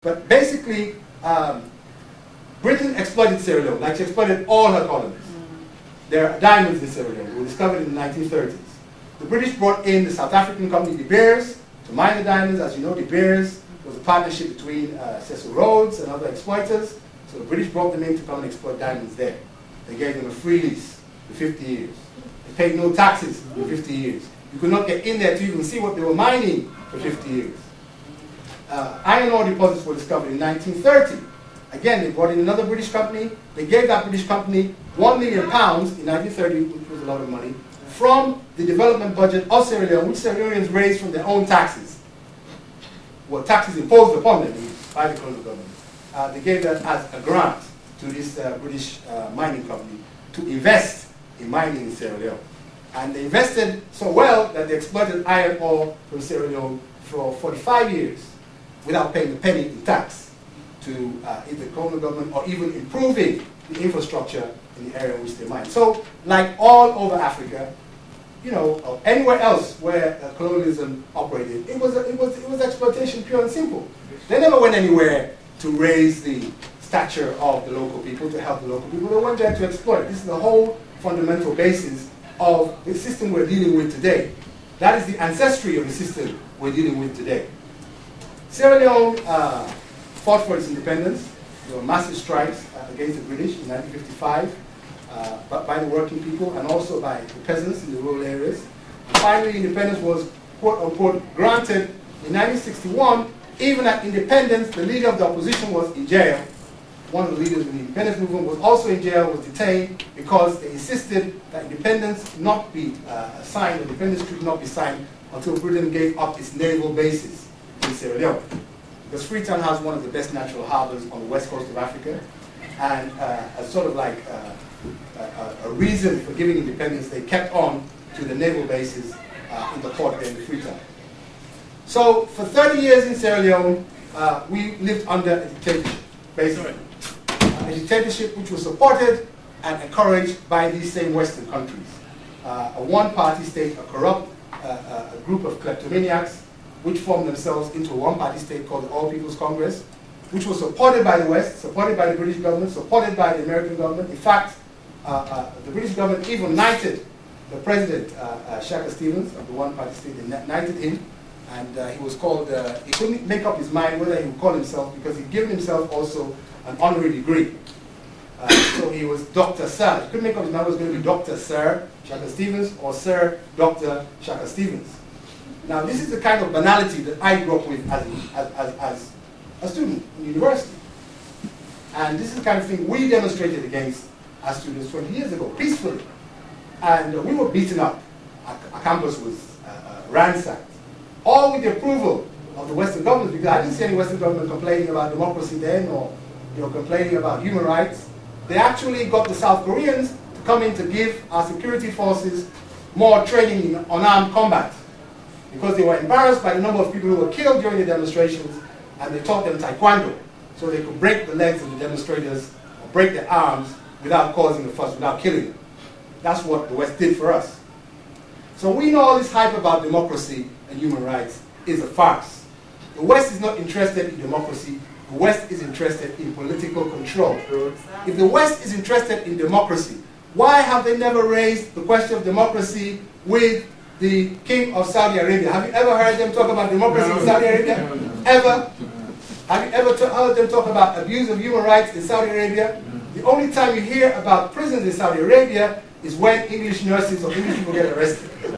But basically, Britain exploited Sierra Leone, like she exploited all her colonies. There are diamonds in Sierra Leone. They were discovered in the 1930s. The British brought in the South African company De Beers to mine the diamonds. As you know, De Beers was a partnership between Cecil Rhodes and other exploiters. So the British brought them in to come and exploit diamonds there. They gave them a free lease for 50 years. They paid no taxes for 50 years. You could not get in there to even see what they were mining for 50 years. Iron ore deposits were discovered in 1930. Again, they brought in another British company. They gave that British company £1 million in 1930, which was a lot of money, from the development budget of Sierra Leone, which Sierra Leoneans raised from their own taxes. Well, taxes imposed upon them by the colonial government. They gave that as a grant to this British mining company to invest in mining in Sierra Leone. And they invested so well that they exploited iron ore from Sierra Leone for 45 years without paying a penny in tax to either the colonial government or even improving the infrastructure in the area in which they mine. So, like all over Africa, you know, or anywhere else where colonialism operated, it was exploitation, pure and simple. They never went anywhere to raise the stature of the local people, to help the local people. They went there to exploit. This is the whole fundamental basis of the system we're dealing with today. That is the ancestry of the system we're dealing with today. Sierra Leone fought for its independence. There were massive strikes against the British in 1955 by the working people and also by the peasants in the rural areas. And finally, independence was, quote-unquote, granted in 1961. Even at independence, the leader of the opposition was in jail. One of the leaders of the independence movement was also in jail, was detained because they insisted that independence not be signed, the independence treaty not be signed until Britain gave up its naval bases in Sierra Leone. Because Freetown has one of the best natural harbors on the west coast of Africa, and as sort of like a reason for giving independence, they kept on to the naval bases in the port there in Freetown. So for 30 years in Sierra Leone, we lived under a dictatorship, basically. A dictatorship which was supported and encouraged by these same Western countries. A one-party state, a corrupt a group of kleptomaniacs, which formed themselves into a one-party state called the All People's Congress, which was supported by the West, supported by the British government, supported by the American government. In fact, the British government even knighted the president, Shaka Stevens, of the one-party state. They knighted him, and he was called, he couldn't make up his mind whether he would call himself, because he'd given himself also an honorary degree. So he was Dr. Sir. He couldn't make up his mind whether it was going to be Dr. Sir Shaka Stevens or Sir Dr. Shaka Stevens. Now, this is the kind of banality that I grew up with as a student in university. And this is the kind of thing we demonstrated against as students 20 years ago, peacefully. And we were beaten up. Our campus was ransacked. All with the approval of the Western governments, because I didn't see any Western government complaining about democracy then, or complaining about human rights. They actually got the South Koreans to come in to give our security forces more training in unarmed combat, because they were embarrassed by the number of people who were killed during the demonstrations, and they taught them taekwondo, so they could break the legs of the demonstrators or break their arms without causing a fuss, without killing them. That's what the West did for us. So we know all this hype about democracy and human rights is a farce. The West is not interested in democracy. The West is interested in political control. If the West is interested in democracy, why have they never raised the question of democracy with the King of Saudi Arabia? Have you ever heard them talk about democracy in Saudi Arabia? Ever? Have you ever heard them talk about abuse of human rights in Saudi Arabia? The only time you hear about prisons in Saudi Arabia is when English nurses or English people get arrested.